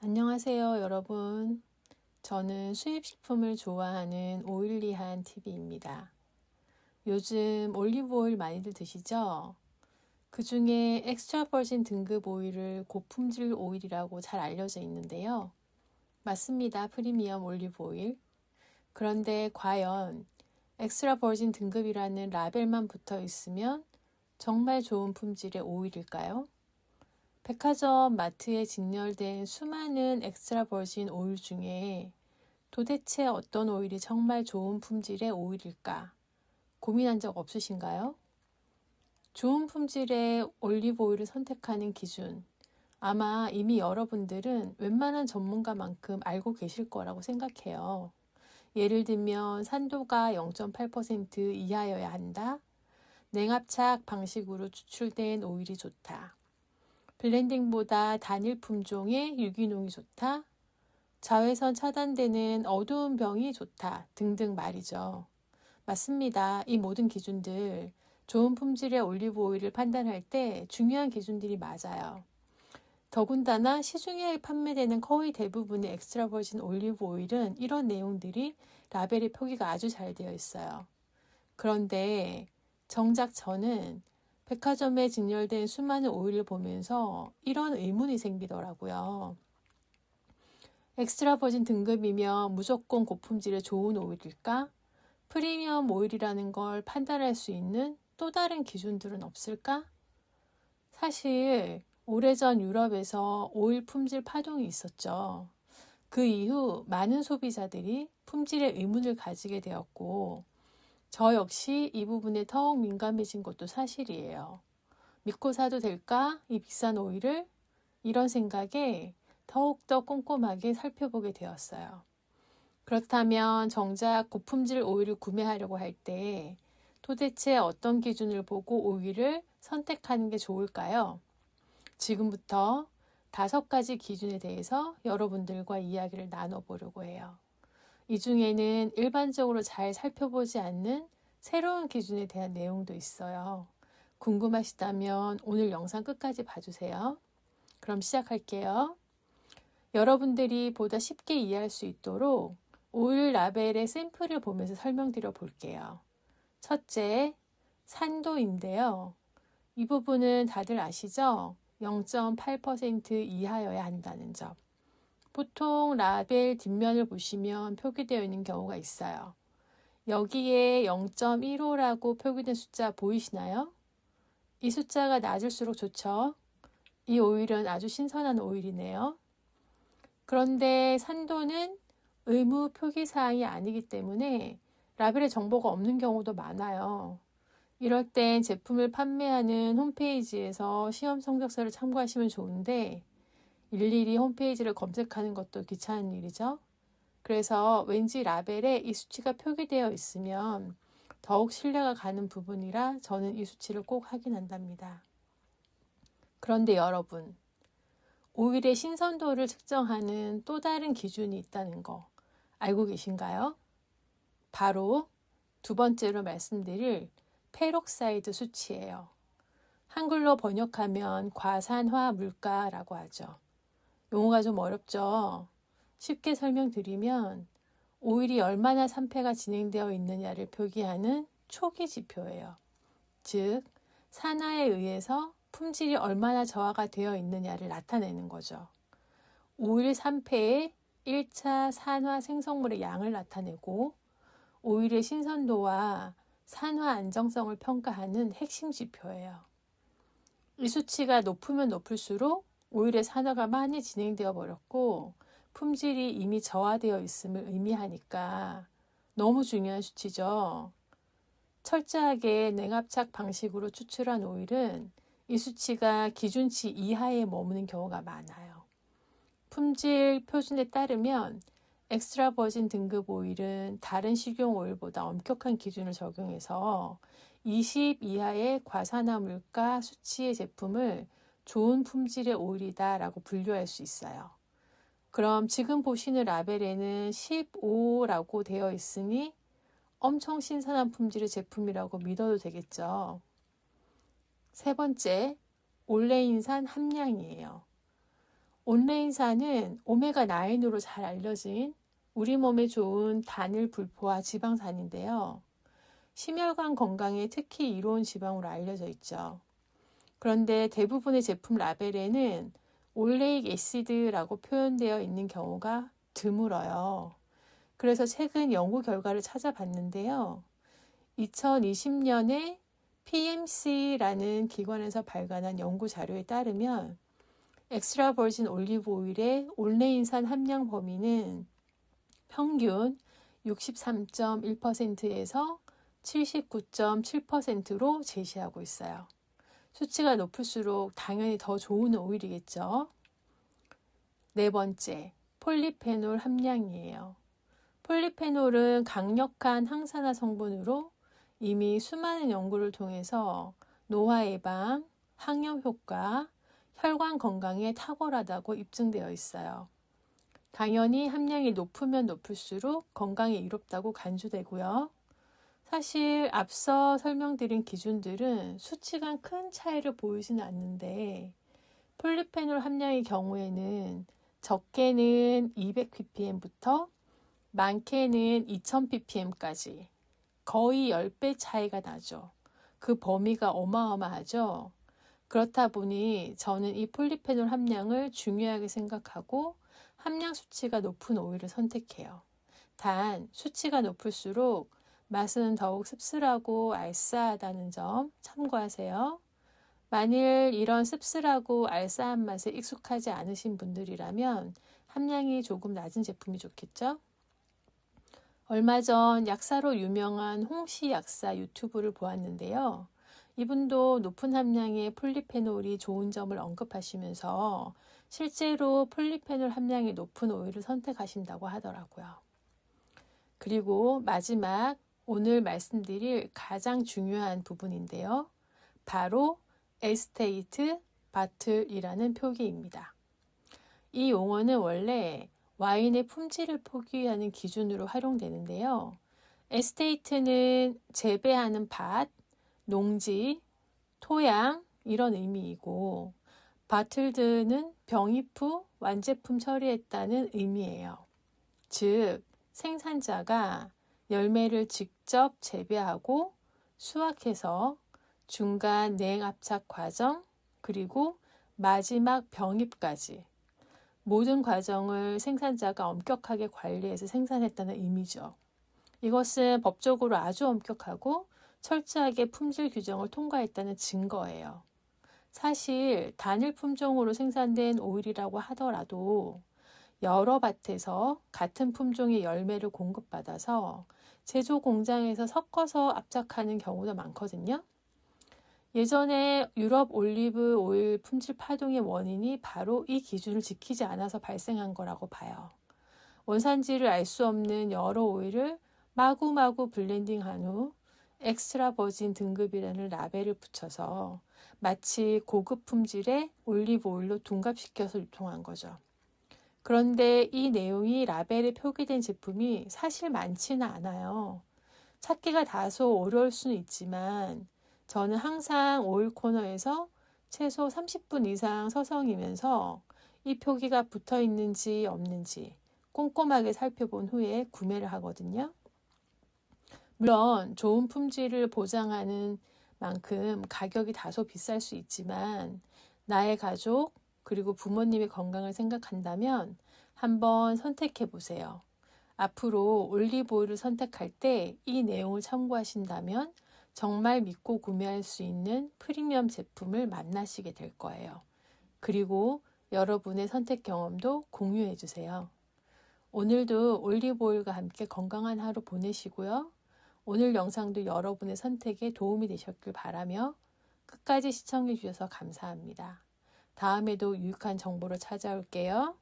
안녕하세요, 여러분. 저는 수입식품을 좋아하는 오일리한 TV입니다. 요즘 올리브 오일 많이들 드시죠? 그 중에 엑스트라 버진 등급 오일을 고품질 오일이라고 잘 알려져 있는데요. 맞습니다. 프리미엄 올리브 오일. 그런데 과연 엑스트라 버진 등급이라는 라벨만 붙어 있으면 정말 좋은 품질의 오일일까요? 백화점 마트에 진열된 수많은 엑스트라 버진 오일 중에 도대체 어떤 오일이 정말 좋은 품질의 오일일까 고민한 적 없으신가요? 좋은 품질의 올리브 오일을 선택하는 기준, 아마 이미 여러분들은 웬만한 전문가만큼 알고 계실 거라고 생각해요. 예를 들면 산도가 0.8% 이하여야 한다. 냉압착 방식으로 추출된 오일이 좋다. 블렌딩보다 단일 품종의 유기농이 좋다. 자외선 차단되는 어두운 병이 좋다. 등등 말이죠. 맞습니다. 이 모든 기준들 좋은 품질의 올리브 오일을 판단할 때 중요한 기준들이 맞아요. 더군다나 시중에 판매되는 거의 대부분의 엑스트라 버진 올리브 오일은 이런 내용들이 라벨의 표기가 아주 잘 되어 있어요. 그런데 정작 저는 백화점에 진열된 수많은 오일을 보면서 이런 의문이 생기더라고요. 엑스트라 버진 등급이면 무조건 고품질의 좋은 오일일까? 프리미엄 오일이라는 걸 판단할 수 있는 또 다른 기준들은 없을까? 사실 오래전 유럽에서 오일 품질 파동이 있었죠. 그 이후 많은 소비자들이 품질에 의문을 가지게 되었고 저 역시 이 부분에 더욱 민감해진 것도 사실이에요. 믿고 사도 될까? 이 비싼 오일을? 이런 생각에 더욱더 꼼꼼하게 살펴보게 되었어요. 그렇다면 정작 고품질 오일을 구매하려고 할 때 도대체 어떤 기준을 보고 오일을 선택하는 게 좋을까요? 지금부터 5가지 기준에 대해서 여러분들과 이야기를 나눠보려고 해요. 이 중에는 일반적으로 잘 살펴보지 않는 새로운 기준에 대한 내용도 있어요. 궁금하시다면 오늘 영상 끝까지 봐주세요. 그럼 시작할게요. 여러분들이 보다 쉽게 이해할 수 있도록 오일 라벨의 샘플을 보면서 설명드려 볼게요. 첫째, 산도인데요. 이 부분은 다들 아시죠? 0.8% 이하여야 한다는 점. 보통 라벨 뒷면을 보시면 표기되어 있는 경우가 있어요. 여기에 0.15라고 표기된 숫자 보이시나요? 이 숫자가 낮을수록 좋죠. 이 오일은 아주 신선한 오일이네요. 그런데 산도는 의무 표기사항이 아니기 때문에 라벨에 정보가 없는 경우도 많아요. 이럴 땐 제품을 판매하는 홈페이지에서 시험 성적서를 참고하시면 좋은데 일일이 홈페이지를 검색하는 것도 귀찮은 일이죠. 그래서 왠지 라벨에 이 수치가 표기되어 있으면 더욱 신뢰가 가는 부분이라 저는 이 수치를 꼭 확인한답니다. 그런데 여러분, 오일의 신선도를 측정하는 또 다른 기준이 있다는 거 알고 계신가요? 바로 2번째로 말씀드릴 페록사이드 수치예요. 한글로 번역하면 과산화 물가라고 하죠. 용어가 좀 어렵죠? 쉽게 설명드리면 오일이 얼마나 산패가 진행되어 있느냐를 표기하는 초기 지표예요. 즉, 산화에 의해서 품질이 얼마나 저하가 되어 있느냐를 나타내는 거죠. 오일 산패의 1차 산화 생성물의 양을 나타내고 오일의 신선도와 산화 안정성을 평가하는 핵심 지표예요. 이 수치가 높으면 높을수록 오일의 산화가 많이 진행되어 버렸고 품질이 이미 저하되어 있음을 의미하니까 너무 중요한 수치죠. 철저하게 냉압착 방식으로 추출한 오일은 이 수치가 기준치 이하에 머무는 경우가 많아요. 품질 표준에 따르면 엑스트라 버진 등급 오일은 다른 식용 오일보다 엄격한 기준을 적용해서 20 이하의 과산화 물가 수치의 제품을 좋은 품질의 오일이다 라고 분류할 수 있어요. 그럼 지금 보시는 라벨에는 15라고 되어 있으니 엄청 신선한 품질의 제품이라고 믿어도 되겠죠. 3번째, 올레인산 함량이에요. 온레인산은 오메가9으로 잘 알려진 우리 몸에 좋은 단일 불포화 지방산인데요. 심혈관 건강에 특히 이로운 지방으로 알려져 있죠. 그런데 대부분의 제품 라벨에는 올레익 애시드라고 표현되어 있는 경우가 드물어요. 그래서 최근 연구 결과를 찾아봤는데요. 2020년에 PMC라는 기관에서 발간한 연구 자료에 따르면 엑스트라 버진 올리브 오일의 올레인산 함량 범위는 평균 63.1%에서 79.7%로 제시하고 있어요. 수치가 높을수록 당연히 더 좋은 오일이겠죠. 네 번째, 폴리페놀 함량이에요. 폴리페놀은 강력한 항산화 성분으로 이미 수많은 연구를 통해서 노화 예방, 항염 효과, 혈관 건강에 탁월하다고 입증되어 있어요. 당연히 함량이 높으면 높을수록 건강에 이롭다고 간주되고요. 사실 앞서 설명드린 기준들은 수치가 큰 차이를 보이지는 않는데 폴리페놀 함량의 경우에는 적게는 200ppm부터 많게는 2000ppm까지 거의 10배 차이가 나죠. 그 범위가 어마어마하죠. 그렇다 보니 저는 이 폴리페놀 함량을 중요하게 생각하고 함량 수치가 높은 오일을 선택해요. 단 수치가 높을수록 맛은 더욱 씁쓸하고 알싸하다는 점 참고하세요. 만일 이런 씁쓸하고 알싸한 맛에 익숙하지 않으신 분들이라면 함량이 조금 낮은 제품이 좋겠죠? 얼마 전 약사로 유명한 홍씨 약사 유튜브를 보았는데요. 이분도 높은 함량의 폴리페놀이 좋은 점을 언급하시면서 실제로 폴리페놀 함량이 높은 오일을 선택하신다고 하더라고요. 그리고 마지막 오늘 말씀드릴 가장 중요한 부분인데요. 바로 에스테이트 바틀이라는 표기입니다. 이 용어는 원래 와인의 품질을 표기하는 기준으로 활용되는데요. 에스테이트는 재배하는 밭, 농지, 토양 이런 의미이고 바틀드는 병입 후 완제품 처리했다는 의미예요. 즉 생산자가 열매를 직접 재배하고 수확해서 중간 냉압착 과정 그리고 마지막 병입까지 모든 과정을 생산자가 엄격하게 관리해서 생산했다는 의미죠. 이것은 법적으로 아주 엄격하고 철저하게 품질 규정을 통과했다는 증거예요. 사실 단일 품종으로 생산된 오일이라고 하더라도 여러 밭에서 같은 품종의 열매를 공급받아서 제조 공장에서 섞어서 압착하는 경우도 많거든요. 예전에 유럽 올리브 오일 품질 파동의 원인이 바로 이 기준을 지키지 않아서 발생한 거라고 봐요. 원산지를 알 수 없는 여러 오일을 마구마구 블렌딩한 후 엑스트라 버진 등급이라는 라벨을 붙여서 마치 고급 품질의 올리브 오일로 둔갑시켜서 유통한 거죠. 그런데 이 내용이 라벨에 표기된 제품이 사실 많지는 않아요. 찾기가 다소 어려울 수는 있지만 저는 항상 오일 코너에서 최소 30분 이상 서성이면서 이 표기가 붙어 있는지 없는지 꼼꼼하게 살펴본 후에 구매를 하거든요. 물론 좋은 품질을 보장하는 만큼 가격이 다소 비쌀 수 있지만 나의 가족 그리고 부모님의 건강을 생각한다면 한번 선택해 보세요. 앞으로 올리브 오일을 선택할 때 이 내용을 참고하신다면 정말 믿고 구매할 수 있는 프리미엄 제품을 만나시게 될 거예요. 그리고 여러분의 선택 경험도 공유해 주세요. 오늘도 올리브 오일과 함께 건강한 하루 보내시고요. 오늘 영상도 여러분의 선택에 도움이 되셨길 바라며 끝까지 시청해 주셔서 감사합니다. 다음에도 유익한 정보로 찾아올게요.